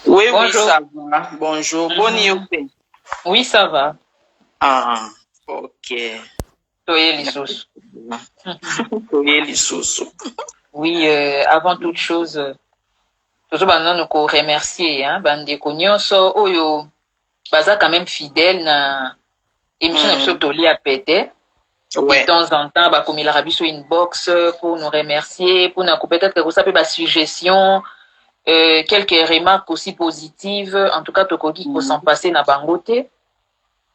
Oui, oui, Bonjour. ça va. Bonjour. Bonne nuit. Oui, ça va. Ah, ok. Toye Lissos. Toye Lissos. Oui, avant toute chose, toujours nous remercier, hein, bandeko nyonso oyo baza quand même fidèle na émission na biso Toli a pété. De temps en temps, comme il a rabi sur une box pour nous remercier, pour nous peut-être que ça peut suggestion, quelques remarques aussi positives. En tout cas, tokoki pour s'en passer na bangote.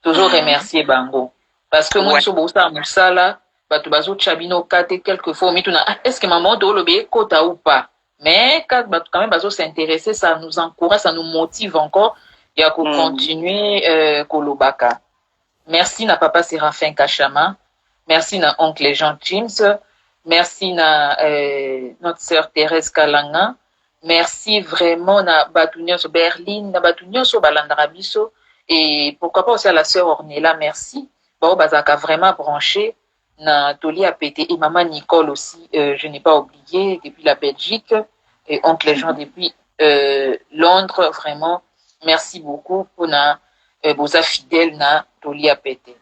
Toujours remercier bango. Parce que moi, je suis musala, batu bazo chabino kate quelquefois, mais est-ce que maman do lobe kota ou pas? Mais quand batu quand même bazo s'intéresser, ça nous encourage, ça nous motive encore, et à continuer kolobaka. Merci na papa Séraphin Kachama. Merci na oncle Jean James. Merci na notre sœur Thérèse Kalanga. Merci vraiment na Batunion sur Berlin, na Batunion sur Balandarabiso. Et pourquoi pas aussi à la sœur Ornella, merci. Bon, bazaka vraiment branché. Na Toli a pété. Et maman Nicole aussi, je n'ai pas oublié, depuis la Belgique. Et oncle Jean depuis Londres, vraiment. Merci beaucoup pour na vos fidèles na Toli a pété.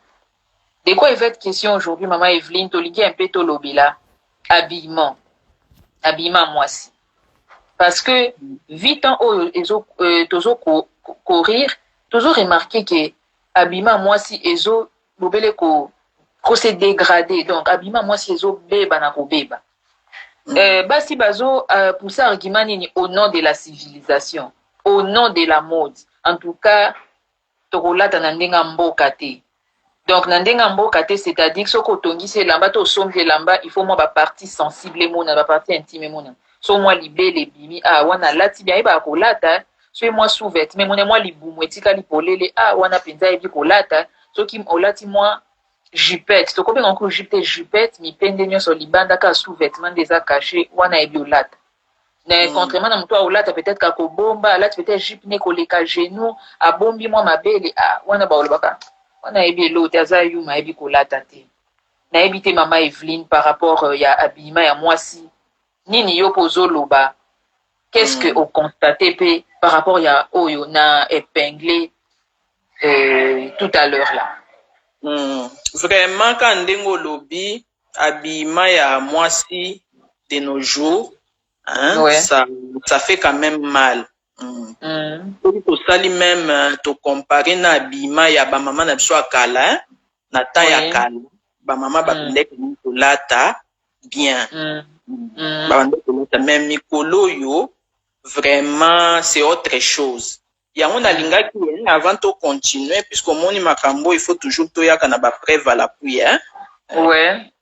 De quoi il va être question aujourd'hui, maman Evelyne, Toli un peu tolobila. Habillement. Habillement moi aussi. Parce que, vite en haut, toujours courir, toujours remarqué que habillement moi si ezo bobele ko se dégrader. Donc habillement moi si ezo beba na ko beba. Basi bazo pousser argument nini au nom de la civilisation, au nom de la mode. En tout cas, tokolata na ndenga mboka te. Donc na ndenga mboka te, c'est-à-dire soko tongisi lamba to sombi lamba, il faut moi ba partie sensible mona, ba partie intime mona. So moi libele bimi wana lati bien ba ko lata. So moi sous-vêtement mais moi libumu etika lipolele wana penza ebi ko lata. So ki olati moi jupette. To ko ben encore jupette mi pende nyoso libanda ka sous-vêtement des a caché wana ebi olata. Mais contrairement à muto olata peut-être ka ko bomba, lati peut-être jupe ne ko leka genou, a bombi moi mabele wana ba olobaka. Wana ebi lote aza yuma ebi ko lata te. Na ebi te mama Evelyne par rapport ya habillement ya moi si nini yo pozo loba. Qu'est-ce que vous constatez par rapport à Oyo na épinglé tout à l'heure là? Vraiment, quand ndengo lobi, habillement ya moisi de nos jours, hein, ça fait quand même mal. Pour ça, même, to comparer na habillement ya ba maman na biso akala, na ta ya kala, ba maman ba ndek ko lata bien. Même mikolo yo, vraiment, c'est autre chose. Yango na linga ki avant de continuer, puisqu'au moni makambo, il faut toujours toyaka na ba preuve à l'appui, hein. Ouais.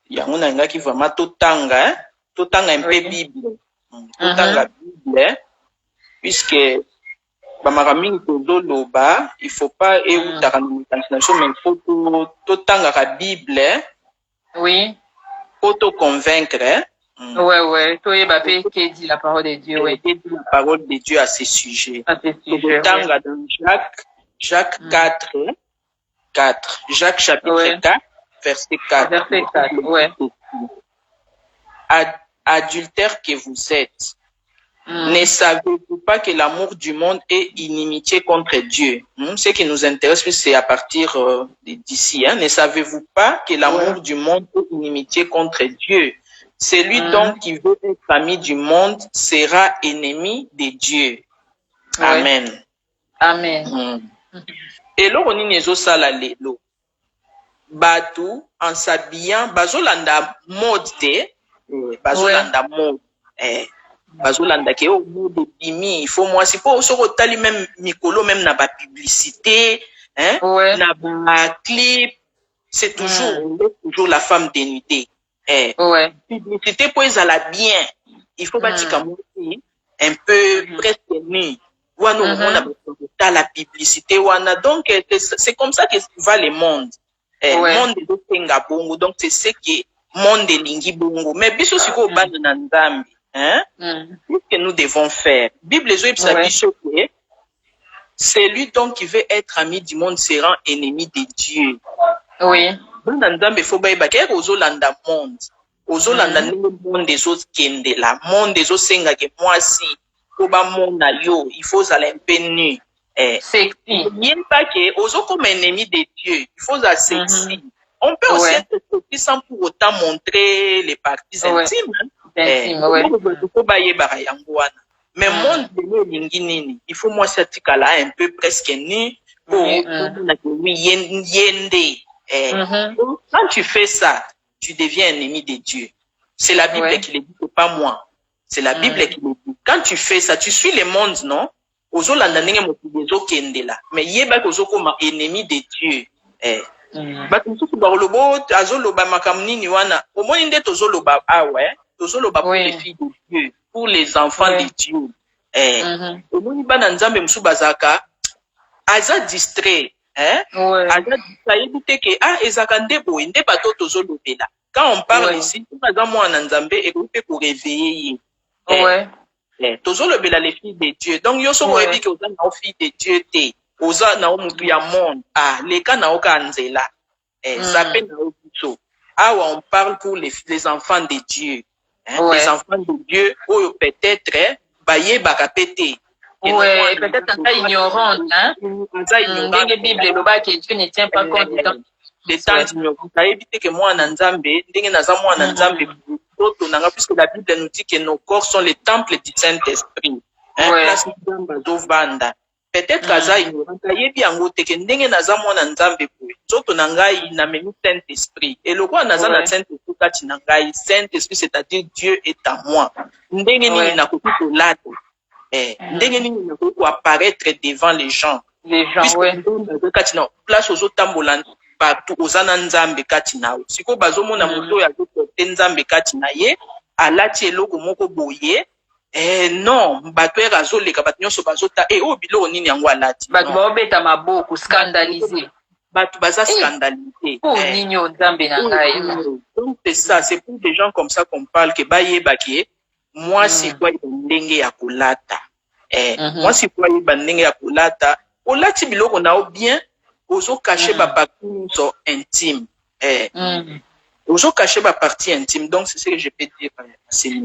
Yango na linga ki vraiment totanga un peu Bible. Totanga Bible, puisque ba makamini tozo loba, il faut pas eutaka na imagination, mais il faut totanga ka Bible. Oui. Pour te convaincre, hein. Ouais. Toi, qui dit la parole de Dieu, ouais. Qui dit la parole de Dieu à ce sujet. À ce sujet, dans Jacques 4, Jacques chapitre 4, verset 4. Verset 4, ouais. Adultère que vous êtes, ne savez-vous pas que l'amour du monde est inimitié contre Dieu? Ce qui nous intéresse, c'est à partir d'ici. Hein? Ne savez-vous pas que l'amour du monde est inimitié contre Dieu? Celui donc qui veut être ami du monde sera ennemi de Dieu. Amen. Amen. Et là, on est sala lelo. Batu, en s'habillant, bazolanda mode te, bazolanda mode. Bazolanda ke o mode bimi, il faut moi si pour so tali même mikolo même na ba publicité, hein, na ba clip, c'est toujours la femme dénudée. Publicité pour ezala bien. Il faut batika moti un peu presque nu. Wana on a la publicité wana, donc c'est comme ça que va le monde. Monde de tenga bongo, donc c'est ce que monde lingi bongo. Mais biso siko bande na nzambi, hein? Qu'est-ce que nous devons faire? Bible celui donc qui veut être ami du monde sera ennemi de Dieu. Oui. Dans nzambe faut ba ke ozolanda monde. Ozolanda ndenge monde des autres kende la monde des autres senga ke moi si po bamona yo il faut ozala un peu nu sexy pas que ozo comme ennemi de Dieu il faut ozala sexy on peut aussi être sexy sans pour autant montrer les parties intimes po bayebaka yango wana mais monde lelo elingi nini il faut mwasi atikala un peu presque nu po omona ke oui yende quand tu fais ça tu deviens ennemi de Dieu. C'est la Bible qui le dit, c'est pas moi. C'est la Bible qui le dit. Quand tu fais ça, tu suis le monde, non? Ozo landandenge motibezo kendela. Mais yeba kozo koma ennemi de Dieu. Batumsuku ba lobo azo loba makamnini wana. Omoni nde tozo loba tozo loba pour les filles de Dieu, pour les enfants de Dieu. Omoni bana nzambe musu bazaka aza distrait. Aza distrait ke ezaka ndebo nde bato tozo lobela. Quand on parle ici, tout le monde en Nzambé est occupé pour réveiller. Toujours le bel les filles de Dieu. Donc, yo so rebi que aux filles de Dieu te, aux na mutu ya monde. Les cas na oka nzela. Ça peut na okiso. On parle pour les enfants de Dieu. Les enfants de Dieu, ou peut-être baye bakapete. Peut-être un ignorante, hein. Dans la Bible, le bas que Dieu ne tient pas compte des temps d'ignorance. Éviter que moi en Nzambé, puisque la Bible nous dit que nos corps sont les temples du Saint-Esprit. Peut-être kaza ignorant, yebi yango te ke ndenge naza mwana Nzambe boye. Nzoto na ngai na memi Saint-Esprit. Et le roi naza na Saint-Esprit kati na ngai, Saint-Esprit c'est-à-dire Dieu est à moi. Ndenge nini nakoki kolata. Ndenge nini nakoki apparaître devant les gens. Les gens, kati na place aux tambola partout ozana Nzambe kati na o. Siko bazomona moto ya kote Nzambe kati na ye, alati eloko moko boye. Non, bato razoleka bato nyonso bazota o biloko nini yango alati. Bato baobeta maboko scandalisé. Bato baza scandalisé. Pour nini Nzambe na ngai. Donc c'est ça, c'est pour des gens comme ça qu'on parle que bayeba ke moi c'est quoi ndenge ya kolata. Moi c'est quoi ndenge ya kolata. Olati biloko nao bien, ozo cacher ba partie intime. Ozo cacher ma partie intime, donc c'est ce que je peux dire.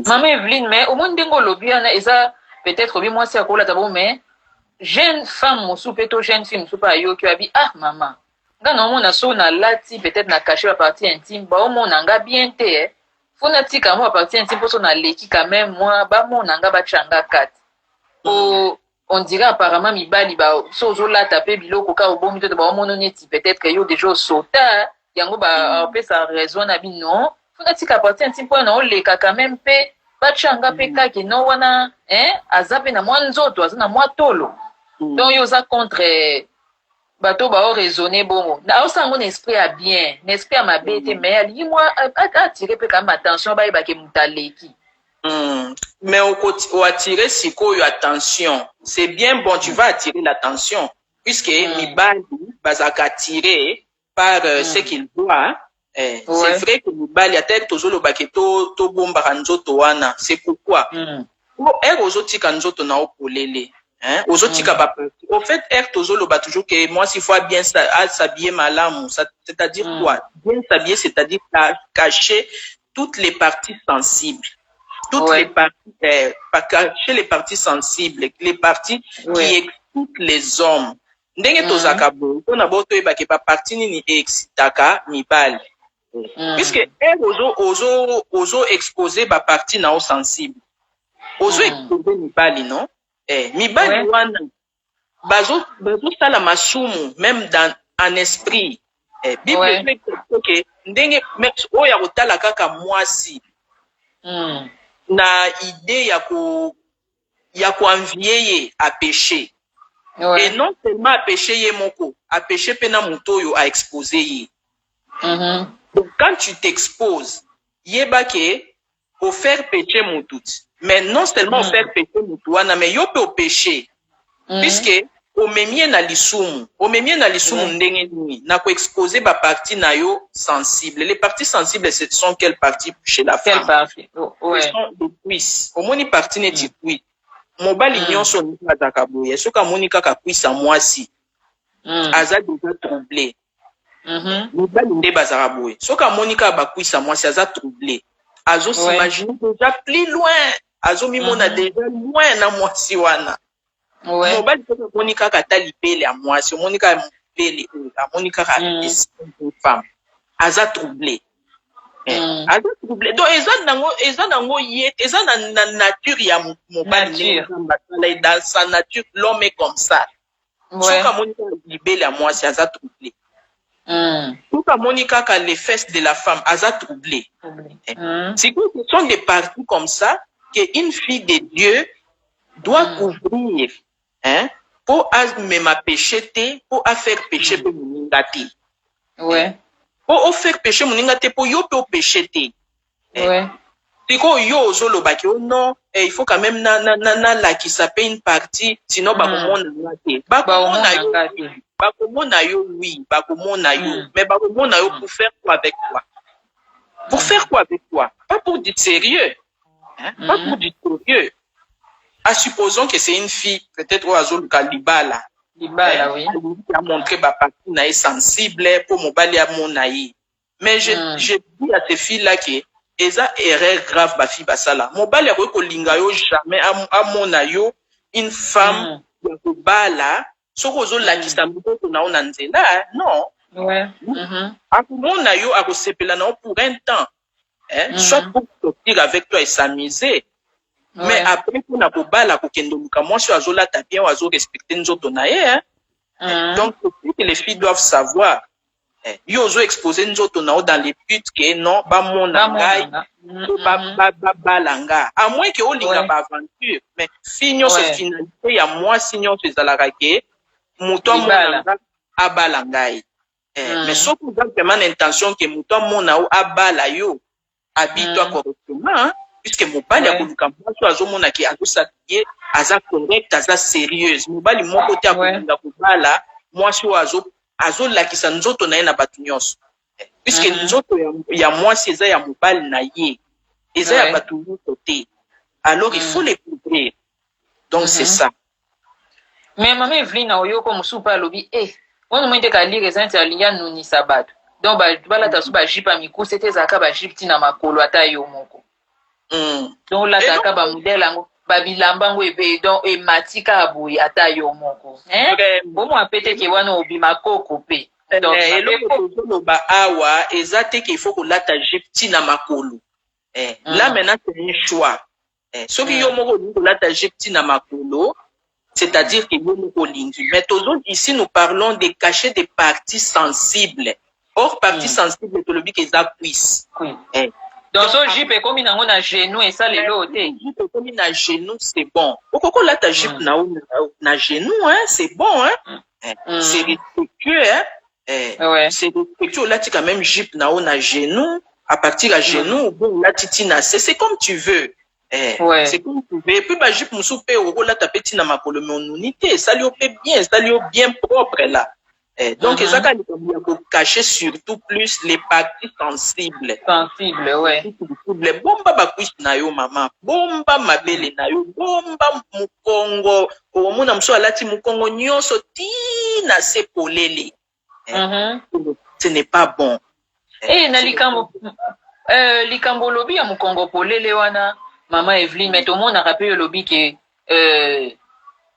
Maman Evelyne, mais au moins dengo lobiana, eza peut-être oui moi c'est à quoi la tabou, mais jeune femme ou plutôt jeune fille ou pas yo qui a dit maman, quand on a son na lati peut-être na cacher la partie intime, bah au moins nanga bien te, faut na tika moi partie intime pour son na leki quand même moi bah mon nanga ba changa kat. On dirait apparemment mibali ba so zo la taper biloko ka au bon milieu de ba au moins neti peut-être que yo déjà sauta. Yango ba pe sa raison na bi non funa tika parti un petit point na oleka quand même pe bachanga pe kaki no wana azape na mwa nzoto azana mwa tolo donc yo za contre bato ba o raisonner bon na o sango n'esprit a bien n'esprit a mabete mais ali moi attirer pe quand même attention ba ke mutaleki mais au attirer sikoyo attention c'est bien bon tu vas attirer l'attention puisque mibali bazaka attirer par ce qu'il voit. C'est vrai que Mibali a tête aux olo baketo to bomba kanzoto wana. C'est pourquoi. Ozo tika nzoto na opolele. Ozo tika ba. Au fait, tozo lo ba toujours que moi s'il faut bien s'habiller malam, c'est-à-dire quoi? Bien s'habiller, c'est-à-dire cacher toutes les parties sensibles. Toutes les parties, pas cacher les parties sensibles, les parties qui excitent les hommes. Ndenge tozaka bo na boto ebake pa parti nini excitaka mibali puisque ozo exposer ba parti na o sensible ozo exposer mibali non mibali wana bazo sala masumu même dans en esprit Bible dit que ndenge oya kotala kaka mwasi na idée ya ko envier à pécher. Et non seulement à pécher yé moko, à pécher pena mutoyo à exposer yé. Donc quand tu t'exposes, yé bake au faire pécher mutout. Mais non seulement au faire pécher mutuana, mais yo peut au pécher. Puisque au memie na lisumu ndenge ni na ko exposer ba partie na yo sensible. Les parties sensibles ce sont quelles parties chez la femme? Quelle partie? Ce sont les cuisses. Au moni partie ne ti cuisse. Mobali nyonso ni azaka boye soka moni kaka kwisa mwasi aza déjà troublé mobali nde bazaka boye soka moni kaka bakwisa mwasi aza troublé azo s'imaginer déjà plus loin azomi mona déjà loin na mwasi wana. Mobali pe moni kaka ta libele ya mwasi, moni kaka libele amoni kaka une femme. Aza troublé. Aza troublé. Donc eza nango yé, eza na nature ya mobali dans sa nature, l'homme est comme ça. Soka moni kaka libele ya mwasi aza troublé. Soka moni kaka les fesses de la femme aza troublé. C'est que ce sont des parties comme ça qu'une fille de Dieu doit couvrir, hein, pour même pécher, pour faire pécher pour moningati. Pour faire pécher moningati, pour yo pour pécher. C'est que yo zolo baki non, il faut quand même na qui s'appelle une partie, sinon bakomona ngati. Bakomona yo oui, bakomona yo, mais bakomona yo pour faire quoi avec toi? Pour faire quoi avec toi? Pas pour du sérieux. Hein? Pas pour du sérieux. Ah, supposons que c'est une fille, peut-être au Azul Kalibala. Libala, oui. Qui a montré que partie est sensible pour mon bali à mon naï. Mais je dis à ces filles-là que eza erreur grave ba fille basala. Mon bali a ko linga yo jamais à mon naïo une femme de bala soko zo la ki sambuto na ona nzela, non. À mon naïo a ko sepela na pour un temps. Soit pour sortir avec toi et s'amuser. Mais après, pour na bala ko kendo luka moi sur azola ta bien ou azo respecter nzoto na ye. Donc, ce que les filles doivent savoir, yo zo exposer nzoto na dans les buts que non, ba mon ngai, ba balanga. À moins que o linga ba aventure, mais finyo se finalité ya moi signon se zalaka ke muto mon nanga abalangai. Mais sauf que vous avez vraiment l'intention que muto mon na abala yo habite-toi correctement, puisque mobali akoluka mwasi azomona ke azosapie aza correct aza sérieuse mobali moko te akolinga kobala mwasi oyo azolakisa nzoto na ye na bato nyonso puisque nzoto ya mwasi eza ya mobali na ye eza ya bato nyonso te, alors il faut les couvrir. Donc c'est ça. Mais mama Evelyne oyoko mosupa alobi wana mwende kalire eza nti alinga nunisa bato donc balata so bajipe ya mikuse ete ezalaka bajipe ntina makolo ata yo moko. Donc olataka bamodele yango babilamba yango ebe donc ematika boye ata yo moko bomwa mpe teke wana obima koko mpe eloko tozoloba awa eza te ke il faut kolata jipe ntina makolo. Là maintenant c'est un choix. Soki yo moko olingi kolata jipe ntina makolo, c'est-à-dire que yo moko olingi. Mais toujours ici nous parlons de cacher des parties sensibles. Or partie sensible tolobi ke eza cuisse. Donc so jipe comme nango na genou et ça lelo te. Jipe comme na genou c'est bon. Okoko la ta jipe na genou hein, c'est bon hein. C'est respectueux hein. C'est respectueux là tu quand même jipe na genou à partir à genou bon là titina c'est comme tu veux. C'est comme tu veux. Et puis ba jipe musu pe oko la ta petit na makolo mais on unité ça lui bien, ça lui bien propre là. Donc, ça va cacher surtout plus les parties sensibles. Sensibles, ouais. Bomba bakuish na yo mama, bomba mabele na yo, bomba mukongo, omuna mso alati mukongo nyonso tina se polele. Ce n'est pas bon. Na likambo lobi ya mukongo polele wana, mama Evelyne, mais tout le monde a rappelé le lobby que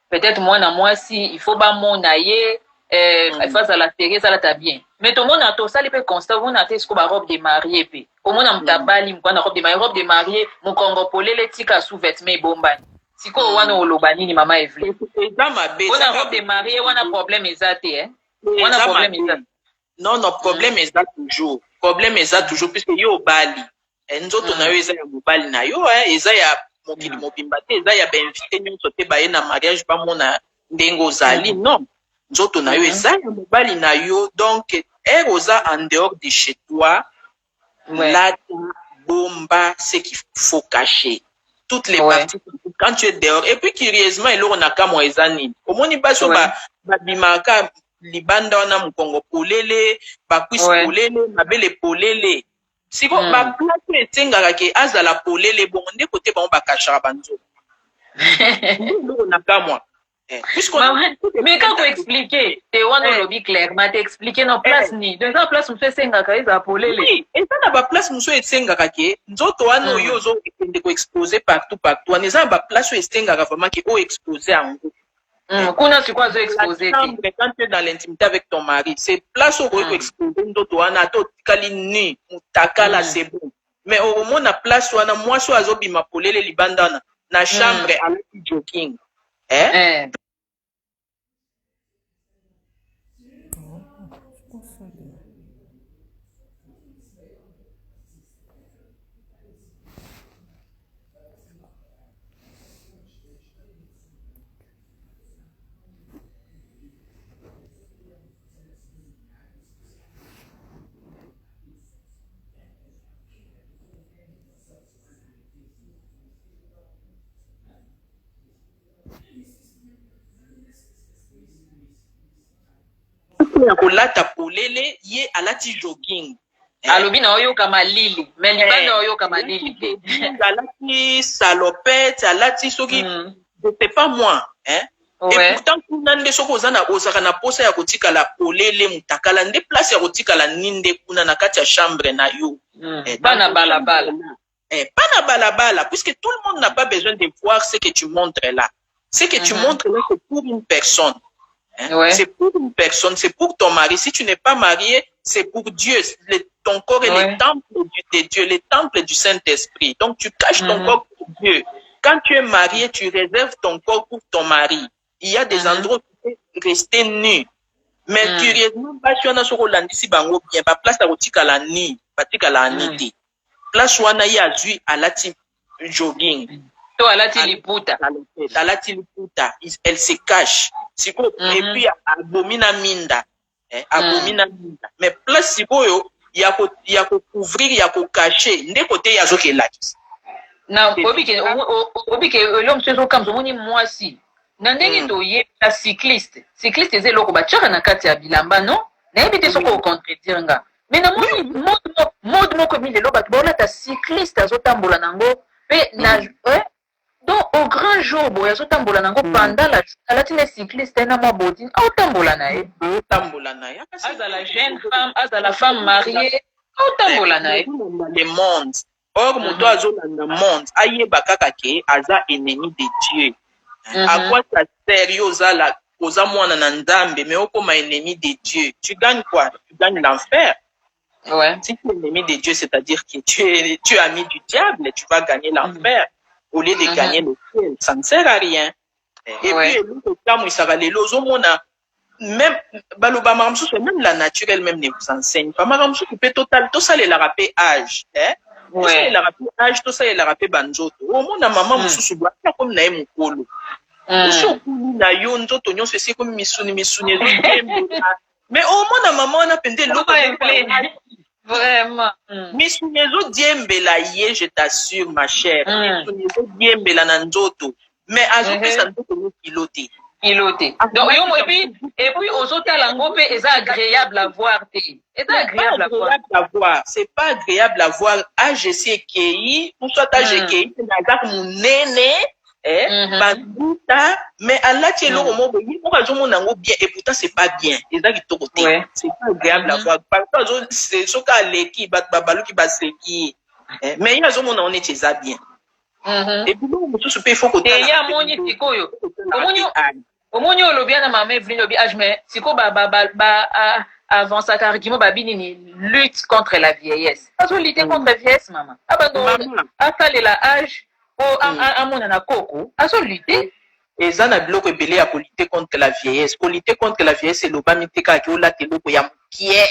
peut-être moi na moi si il faut pas mon aïe face à la série ça là bien mais tout le monde a tout ça les peut constat on a fait ce qu'on robe de mariée puis au monde a mtabali mko na robe de mariée mon congo polele tika sous vêtements bomba siko wana olobani ni mama Evelyne on a robe de mariée on a problème exacté hein on a problème exact non problème exact toujours puisque yo bali nzoto na yo eza ya mobali na yo eza ya mokili mobimba te eza ya benvité nyonso te baye na mariage ba mona ndengo zali non nzoto na yo eza ya mobali na yo donc oza en dehors de chez toi là bomba ce qu'il faut cacher toutes les parties quand tu es dehors et puis curieusement eloko na kama eza nini omoni baso babimaka libanda wana mukongo polele bakwisi polele mabele polele siko baplace etengaka ke azala polele bongo nde kote bango bakashaka banzoto eloko na kamwa Mais quand tu expliquais, tu as lobby clairement, tu expliqué nos places ni. Donc, la place, on fait 5 ans, ils appellent. Oui, et ça n'a pas place, monsieur et Tsengaka qui, nzoto ano yozo exposé partout. On est en place où Tsengaka vraiment qui est exposé en gros. Kuna tu quoi exposé? Quand tu es dans l'intimité avec ton mari, c'est place où tu exposé nzoto ana to tikali ni, mutakala c'est bon. Mais au moins na place où ana moi so azobi mapolele libanda na chambre à la jogging. Kolata polele ye alati jogging. Alobi na oyo kama lili, mais libanda oyo kama lili. Alati salopette, alati soki, je sais pas moi, hein. Et pourtant kuna nde soko ozana ozaka na posa ya kotika la polele mutakala nde place ya kotika la ninde kuna na kati ya chambre na yo. Bana balabala. Pas na balabala, puisque tout le monde n'a pas besoin de voir ce que tu montres là. Ce que tu montres là, c'est pour une personne. C'est pour une personne, c'est pour ton mari. Si tu n'es pas marié, c'est pour Dieu. Ton corps est le temple de Dieu, le temple du Saint-Esprit. Donc tu caches ton corps pour Dieu. Quand tu es marié, tu réserves ton corps pour ton mari. Il y a des endroits où tu peux rester nu. Mais curieusement, tu as sur Holandisi bango bien, pas place à rotika la ni, patika la niti. Place où on a eu à la type jogging. Elle se cache. Et puis, abomina minda. Abomina minda. Mais place, si vous, il y a couvrir, il y a cacher. Ndé côté, il y a zoké là. Non, l'homme se comme moi si. Nandenge toye la cycliste. Cycliste eze loko ba tchaka na kati ya bilamba non? Na ebite soko contredire nga. Mais na mode moko mi lelo ba bola ta cycliste azotambola nango pe na donc au grand jour boya azotambola nango pendant la alatine cycliste na mabodi azotambola na ye. Azotambola na ye. Azala jeune femme, azala femme mariée, azotambola na ye. Le monde. Or moto azolanda monde ayeba kaka ke aza ennemi de Dieu. À quoi ça sert aux mwana na nzambe mais okoma ennemi de Dieu? Tu gagnes quoi? Tu gagnes l'enfer. Ouais. Si tu es ennemi de Dieu, c'est-à-dire que tu es ami du diable, tu vas gagner l'enfer au lieu de gagner le ciel. Ça ne sert à rien. Et puis même même la nature elle-même ne vous enseigne pas. Total, tout ça les rappelé âge. Tout ça les rappelé âge, tout ça les rappelé banjoto. Au moins maman mususu doit comme na mukolo. Na yo nzoto nyonso c'est comme misuni mais au moins na maman on a pendé l'autre vraiment misuni zo diembela ye, je t'assure ma chère. Misuni zo diembela na nzoto mais azo pesa nzoto piloter. Donc et puis aux autres lango pe est agréable à voir c'est agréable à voir. C'est pas agréable à voir. Je sais que pour soit je que na mon néné mais à la tienne au moment où bien et pourtant c'est pas bien. C'est pas agréable à voir. Parfois c'est ce cas qui babalu qui qui mais il y a on est chez bien. Et puis nous tout ce peut faut côté il y a moni tikoyo omoni olobia na mama Evelyne lobi mais siko avant ça carrément babini lutte contre la vieillesse. Parce que lutter contre la vieillesse maman. Après la âge amona na koko aso lutter. Et ça na biloko ebele ya lutter contre la vieillesse. Pour lutter contre la vieillesse loba miteka ki ola te loko ya mukie.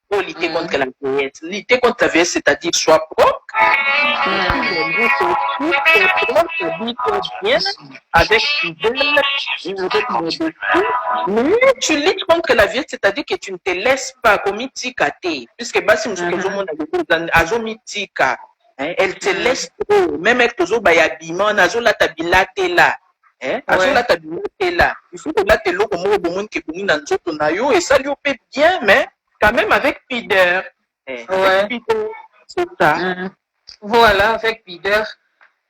Pour lutter contre la vieillesse. Lutter contre la vieillesse c'est-à-dire soit propre. Avec mais tu luttes contre la vieillesse, c'est-à-dire que tu ne te laisses pas comme itika te, puisque basi azomitika, elle te laisse trop, même avec tozo bayabima nazo la tabila te là, azo la tabila te là, il faut que là te loko mo bomon ke boni na nzoto na yo et ça lui fait bien mais quand même avec pudeur. C'est ça. Voilà, avec pudeur.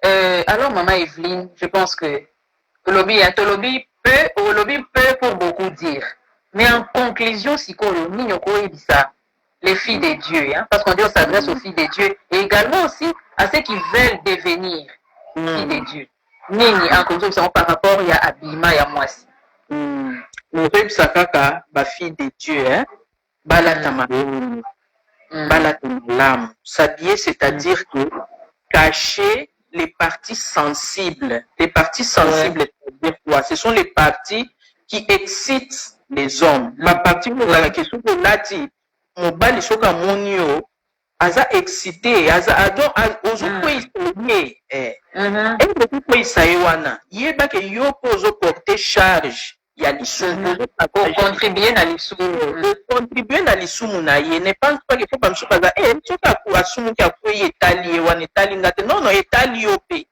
Alors, maman Evelyne, je pense que le lobby au lobby peut pour beaucoup dire. Mais en conclusion, si ça, les filles de Dieu, hein, parce qu'on dit on s'adresse aux filles de Dieu, et également aussi à ceux qui veulent devenir filles de Dieu. Nini, en conclusion, par rapport à Abima et à moi aussi. Nous sakaka, ba fille de Dieu, hein, balatamalam, s'habiller, c'est-à-dire que cacher les parties sensibles. Les parties sensibles, c'est-à-dire quoi? Ce sont les parties qui excitent les hommes. Ma partie, la question de l'ati, mon bal, soka monio, aza excité, aza adon, ozo kwe isaye, yeba ke yo pozo porter charge. Il y a l'isumu. Pour contribuer à l'isumu. Contribuer à l'isumu na ye. Ne pense pas qu'il faut pas me dire, tu as pour assumer qu'il y a quoi étali, ou étali ngate. Non, non, étali opé.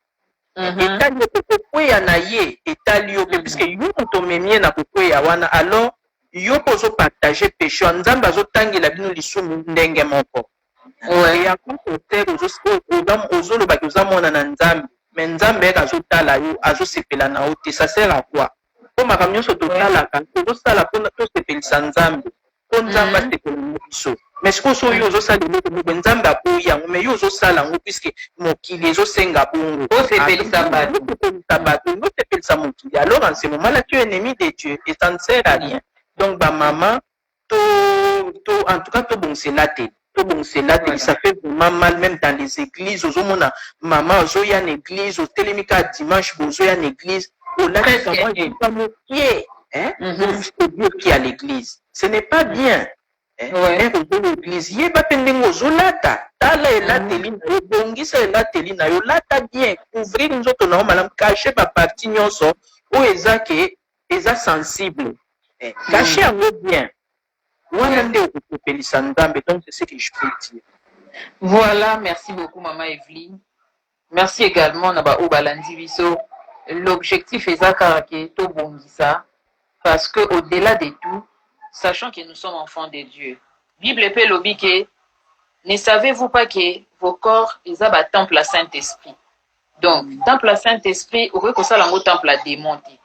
Étali opé, pourquoi y en a ye, étali opé, puisque yo m'tomemie na pourquoi y a wana, alors, yo pozo partager péché, nzamba zo tangi la bino l'isumu ndenge moko. Et à quoi côté, ozo lo baki oza mona na nzambe, mais nzambe azo tala yo, azo sepela na ote, ça sert à quoi? Po makamyo so totalaka tozosala mpona tosepelisa nzambe po nzambe asepela biso mais sikoyo so yo ozosala eloko moko nzambe akoyi yango mais yo ozosala yango puiske mokili ezosenga bongo osepelisa bato nosepelisa mokili alors en ce moment là tu es ennemi de Dieu et ça ne sert à rien donc bamama en tout cas tobongisela te ça fait vraiment mal même dans les églises ozomona mama ozoya na église otelemika dimanche bozoya na église moi, je pas mon pied, hein, Dieu qui est à l'église. Ce n'est pas bien. L'église, il va pendant aux olata, tala et la télina, bongisa et la télina, yo lata bien, couvrir nous autres normalement, cacher ma partie nyonso, ou ezake, eza sensible. Cacher en bien. Donc c'est ce que je peux dire. Voilà, merci beaucoup, Maman Evelyne. Merci également, Naba Obalandi Biso. L'objectif est to bongisa parce que au-delà de tout, sachant que nous sommes enfants de Dieu. Bible peut l'obliquer. Ne savez-vous pas que vos corps ils ont un temple à Saint-Esprit. Donc, temple à Saint-Esprit, au que ça l'ango temple à démonter.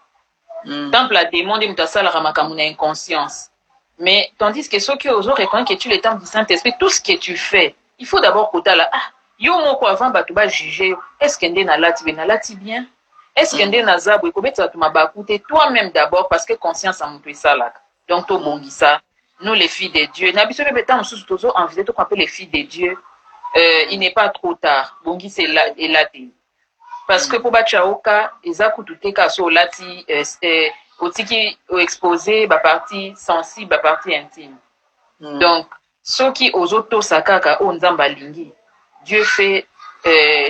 Temple à démonter, mutasala ramakamuna inconscience. Mais tandis que ceux qui osent reconnaître que tu es le temple du Saint-Esprit, tout ce que tu fais, il faut d'abord que tu là. Ah, yo moko avant ba tu vas juger. Est-ce que ndé na lati bien? Est-ce que ndé na zabu ekobeta tu mabakute toi-même d'abord parce que conscience a montré ça là. Donc to bongisa, nous les filles de Dieu. Na biso beta mususu tozo envie to appeler les filles de Dieu. Il n'est pas trop tard. Bongi c'est là et là parce que pour bachaoka ezakutu teka so lati otiki exposer ba partie sensible, ba partie intime. Donc ceux qui ozoto sakaka o nzamba lingi. Dieu fait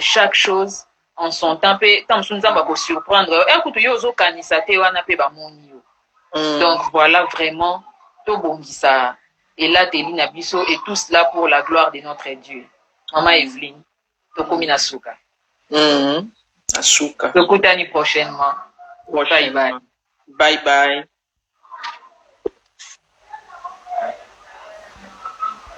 chaque chose en son temps. Tant que nous avons surprendre. Un coup de yozo kanisate wana pe ba monio. Donc voilà vraiment to bongisa. Et là Télina Biso et tout cela pour la gloire de notre Dieu. Maman Evelyne, to komina suka. Asuka. Tokutani prochainement. Bye bye. Bye bye.